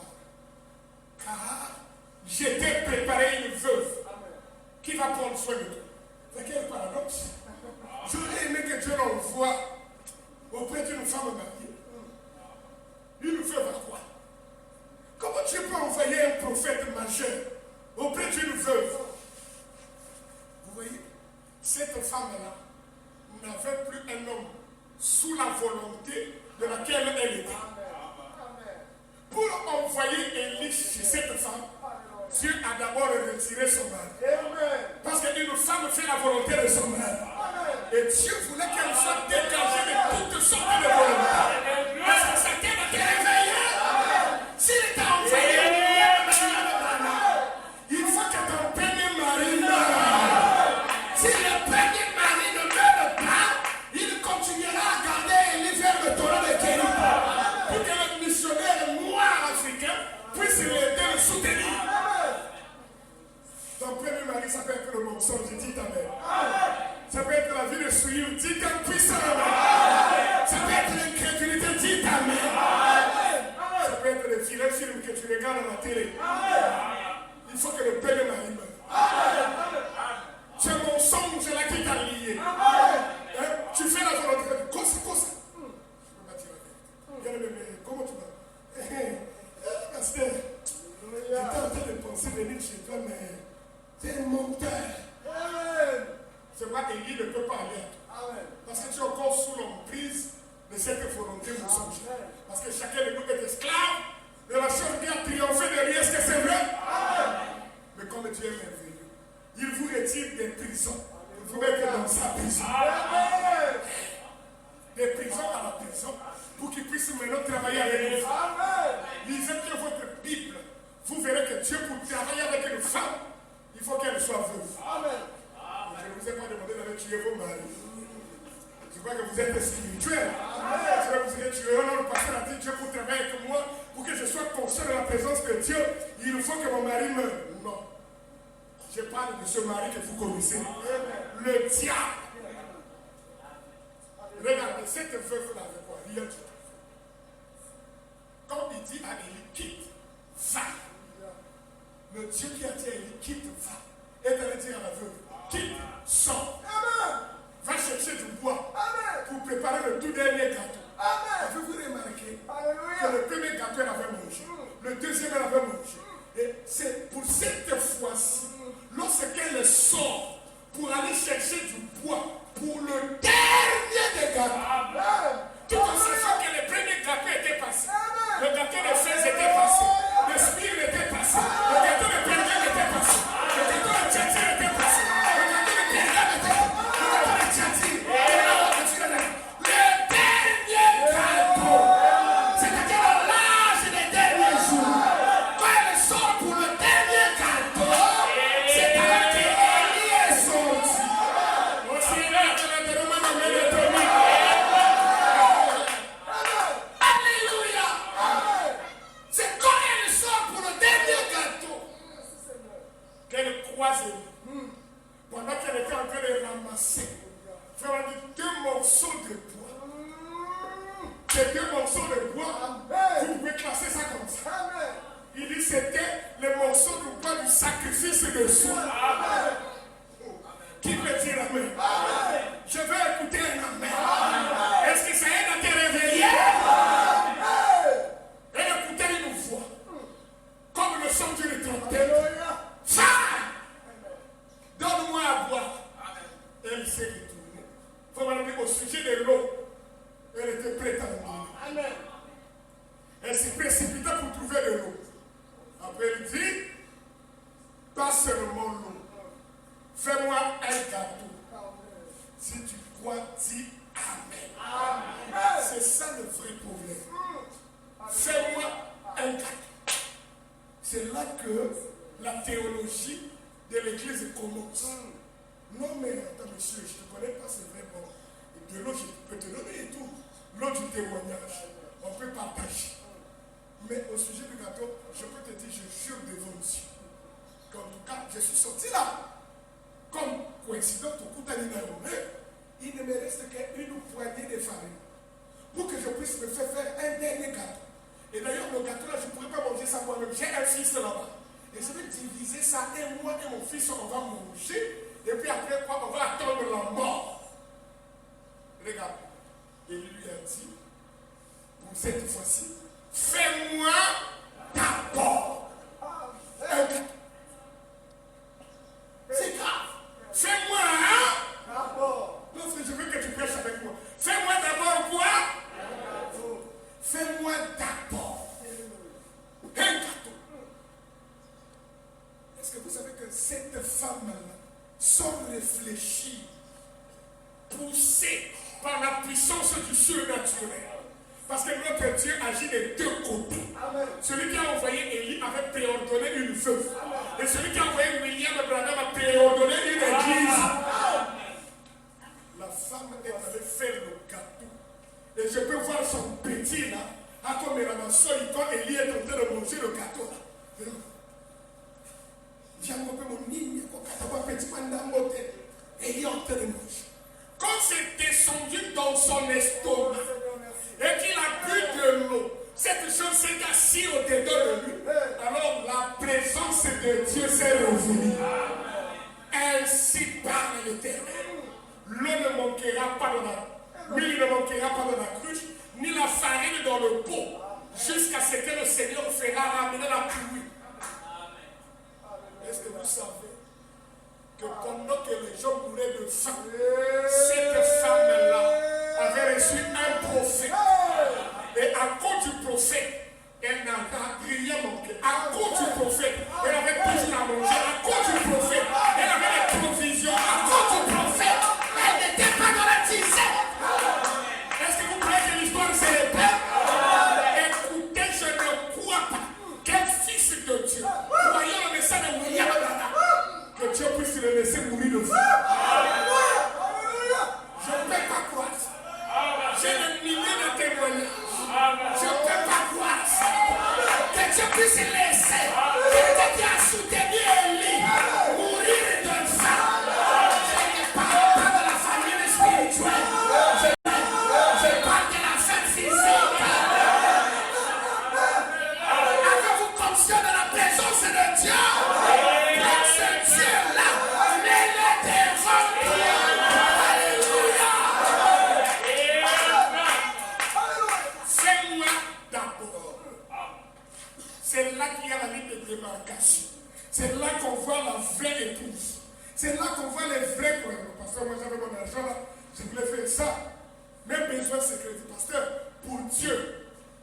car je t'ai préparé une veuve qui va prendre soin de toi. C'est quel paradoxe. J'aurais aimé que Dieu l'envoie auprès d'une femme mariée. Une veuve à quoi? Comment tu peux envoyer un prophète majeur auprès d'une veuve? Vous voyez, cette femme-là n'avait plus un homme sous la volonté de laquelle elle était. Pour envoyer Élie chez cette femme, Dieu a d'abord retiré son mari. Parce qu'une femme fait la volonté de son mari. Et Dieu voulait qu'elle soit dégagée de toutes sortes de volontés. Parce que sa terre était réveillée. S'il était envoyé, il faut que ton premier mari meure. Si le premier mari ne meurt pas, il continuera à garder Élie vers le torrent de Kéry. Pour que le missionnaire noir africain puisse l'aider, le soutenir. Ton premier mari, ça peut être le mensonge, dis Amen. Ça peut être la vie de souillure, dis un puissant Amen. Ça peut être l'incrédulité, dis Amen. Ça peut être les films que tu regardes à la télé. Il faut que le premier mari meure. C'est un mensonge là qui t'a lié. Tu fais la volonté de Dieu. Quoi ça? Je peux pas dire la vérité. Mais comment tu vas? Pasteur, j'étais en train de penser venir chez toi, mais c'est un menteur. C'est moi, Élie ne peut pas aller à toi. Parce que tu es encore sous l'emprise de cette volonté mensongère. Parce que chacun de nous est esclave de la chose qui a triomphé de lui. Est-ce que c'est vrai? Mais comme Dieu est merveilleux, il vous retire des prisons. Il vous met dans sa prison. Des prisons à la prison. Pour qu'il puisse maintenant travailler avec nous. Lisez bien votre Bible. Vous verrez que Dieu, pour travailler avec une femme, il faut qu'elle soit veuve. Je ne vous ai pas demandé d'aller tuer vos maris. Je crois que vous êtes spirituel. Je vous ai tué. Non, le pasteur a dit Dieu pour travailler avec moi, pour que je sois conscient de la présence de Dieu. Il faut que mon mari meure. Non. Je parle de ce mari que vous connaissez. Le diable. Regardez, cette veuve-là avec quoi? Rien du tout. Quand il dit à Élie, quitte, va. Le Dieu qui a dit à Élie, quitte, va. Et d'aller dire à la veuve, quitte, sort. Va chercher du bois pour préparer le tout dernier gâteau. Avez-vous remarqué que le premier gâteau elle avait mangé, le deuxième elle avait mangé. Et c'est pour cette fois-ci, lorsqu'elle sort pour aller chercher du bois pour le dernier des gâteaux, tout en sachant que le premier gâteau était passé, le gâteau de fraises était passé, le spire était passé, le gâteau de pergame était passé, le gâteau de tchatchir était passé, le gâteau de pergame était passé, le gâteau de tchatchir. Le dernier gâteau, c'est-à-dire l'âge des derniers jours, quand elle sort pour le dernier gâteau, c'est alors que Élie est sorti. Au Seigneur, de la demande mélatonnique. Alléluia. C'est quand elle sort pour le dernier gâteau qu'elle croise Élie. Pendant qu'elle était en train de ramasser, faire deux morceaux de bois. Ces deux morceaux de bois, vous pouvez classer ça comme ça. Il dit c'était les morceaux de bois du sacrifice de soi. Qui peut dire amen? Je veux écouter un amen. Est-ce que ça aide à te réveiller? Et écouter une voix, comme le son d'une trompette. Femme, donne-moi à boire. Elle s'est retournée. Il faut m'amener au sujet de l'eau. Elle était prête à mourir. Elle s'est précipitée pour trouver de l'eau. Après, elle dit, pas seulement l'eau. Fais-moi un gâteau. Si tu crois, dis Amen. C'est ça le vrai problème. Fais-moi un gâteau. C'est là que la théologie de l'église commence. Non, mais attends, monsieur, je ne te connais pas, c'est vrai. Bon, de l'eau, je peux te donner et tout. L'eau du témoignage, on peut partager. Mais au sujet du gâteau, je peux te dire, je jure devant Dieu, qu'en tout cas, je suis sorti là. Comme coïncidence, au coup il ne me reste qu'une poignée de farine pour que je puisse me faire un dernier gâteau. Et d'ailleurs, le gâteau là, je ne pourrais pas manger ça moi-même. J'ai un fils là-bas. Et je vais diviser ça, et moi et mon fils, on va manger. Et puis après quoi, on va attendre la mort. Regarde. Et il lui a dit, pour cette fois-ci, fais-moi d'abord un gâteau. C'est grave. Fais-moi d'abord. Non, je veux que tu prêches avec moi. Fais-moi d'abord quoi? Fais-moi d'abord un gâteau. Est-ce que vous savez que cette femme-là, sans réfléchir, poussée par la puissance du surnaturel, parce que notre Dieu agit des deux côtés. Amen. Celui qui a envoyé Élie avait préordonné une veuve. Et celui qui a envoyé William Branham a préordonné une église. La femme est allée faire le gâteau. Et je peux voir son petit là, à comme quand Élie est en train de manger le gâteau là. Viens mon nid, petit mandamote. Élie est en train de manger. Quand c'est descendu dans son estomac et qu'il a bu de l'eau, cette chose s'est assise au-dedans de lui. Alors la présence de Dieu s'est revenue. Ainsi parle l'Éternel. L'eau ne manquera pas dans l'huile ne manquera pas dans la cruche, ni la farine dans le pot, jusqu'à ce que le Seigneur fera ramener la pluie. Est-ce que vous savez que pendant que les gens mouraient de faim, cette femme-là avait reçu un prophète. Et à cause du prophète, elle n'a rien manqué. À cause du prophète, elle avait toujours à manger. À cause du prophète, elle avait des provisions. À cause du prophète, elle n'était pas dans la disette. Est-ce que vous croyez que l'histoire se répète? Écoutez, je ne crois pas qu'un fils de Dieu, voyant le message de William Branham, que Dieu puisse le laisser mourir de faim. Je ne peux pas croire ça. J'ai des milliers de témoignages. Je ne peux pas croire ça. Que Dieu puisse laisser quelqu'un qui a soutenu Élie mourir de faim. Je ne parle pas de la famille spirituelle. Je parle de la femme physique. Avez-vous conscience de la présence de Dieu? Ce Dieu-là, il est devant toi. Alléluia. Fais-moi d'abord. C'est là qu'il y a la ligne de démarcation. C'est là qu'on voit la vraie épouse. C'est là qu'on voit les vrais problèmes. Pasteur, moi j'avais mon argent là, je voulais faire ça. Mes besoins secrets. Pasteur, pour Dieu,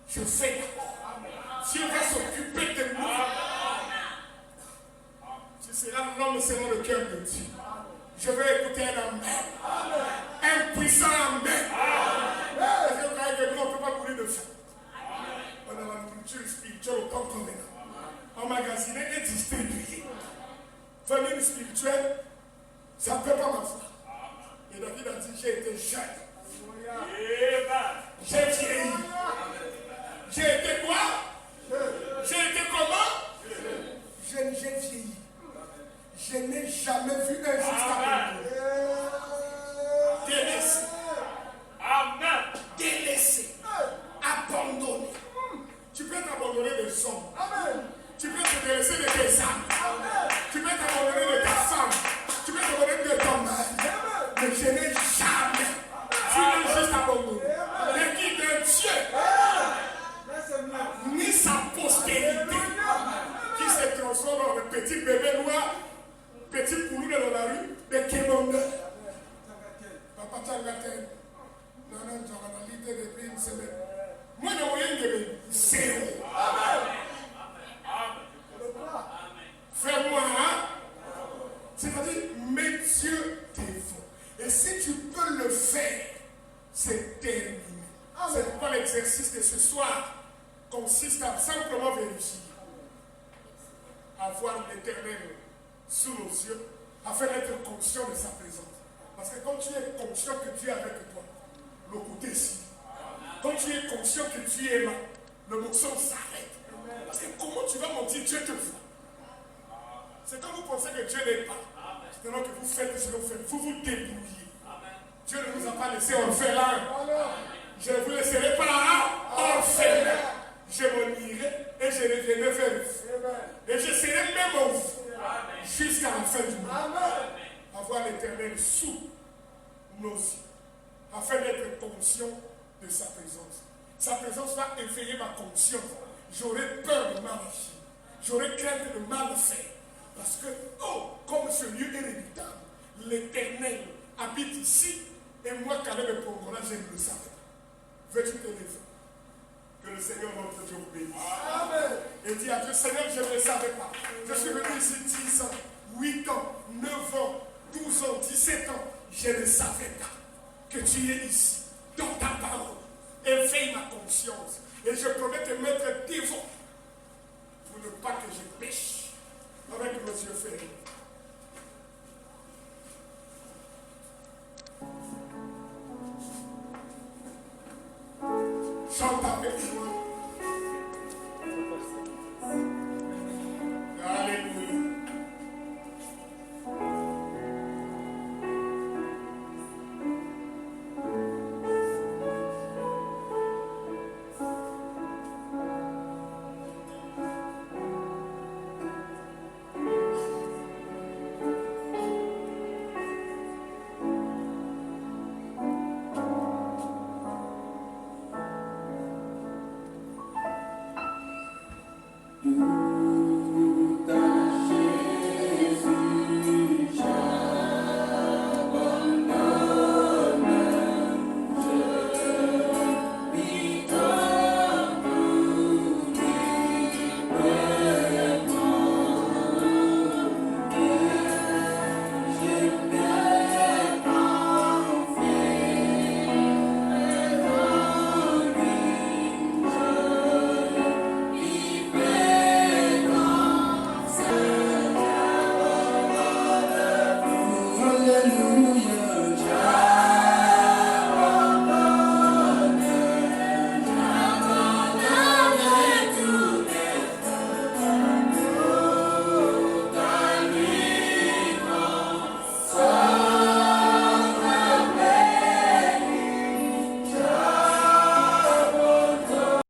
je fais d'abord. Dieu va s'occuper de moi. Tu seras l'homme selon le cœur de Dieu. Je vais écouter un amen. Un puissant amen. Parce que nous, on ne peut pas mourir de faim. On a la nourriture spirituelle au temps convenant. Emmagasinée et distribuée. Famille spirituelle, ça ne peut pas m'avoir. Et David a dit, j'ai été jeune. J'ai vieilli. J'ai été quoi? J'ai été comment? J'ai vieilli. Je n'ai jamais vu un juste abandonné. Délaissé. Amen. Délaissé. Abandonné. Tu peux t'abandonner des hommes. Amen. Tu peux te délaisser de tes âmes. Amen. Tu peux t'abandonner de ta femme. Tu peux t'abandonner de ton mari. Mais je n'ai jamais vu un juste abandonné. Mais qui de Dieu, ni sa postérité, qui se transforme en un petit bébé noir, petit poulou dans la rue, des kémondeurs. Papa Tchagatel, Nana Tchaganalité depuis une semaine. Moi, je voyais une bébé, zéro. Fais-moi, hein? C'est-à-dire, mets Dieu devant. Et si tu peux le faire, c'est terminé. C'est pourquoi l'exercice de ce soir consiste à simplement vérifier. Avoir l'Éternel sous nos yeux, afin d'être conscient de sa présence. Parce que quand tu es conscient que Dieu est avec toi, le côté ici. Quand tu es conscient que Dieu est là, le morceau s'arrête. Parce que comment tu vas mentir, Dieu te voit. C'est quand vous pensez que Dieu n'est pas. C'est alors que vous faites ce que vous faites. Vous vous débrouillez. Dieu ne nous a pas laissé orphelins. Je ne vous laisserai pas orphelins. Je m'en irai et je reviendrai vers vous. Et je serai même en vous jusqu'à la fin du monde. Avoir l'Éternel sous nos yeux. Afin d'être conscient de sa présence. Sa présence va éveiller ma conscience. J'aurai peur de mal agir. J'aurai crainte de mal faire. Parce que, comme ce lieu est redoutable, l'Éternel habite ici. Et moi, Caleb et Pongola, je ne le savais pas. Veux-tu te lever? Que le Seigneur notre Dieu vous bénisse. Amen. Et dis à Dieu, Seigneur, je ne le savais pas. Je suis venu ici 10 ans, 8 ans, 9 ans, 12 ans, 17 ans. Je ne savais pas que tu es ici, dans ta parole. Éveille ma conscience. Et je promets te mettre devant pour ne pas que je pêche avec nos yeux fermés. Chante avec moi. Alléluia. Hallelujah.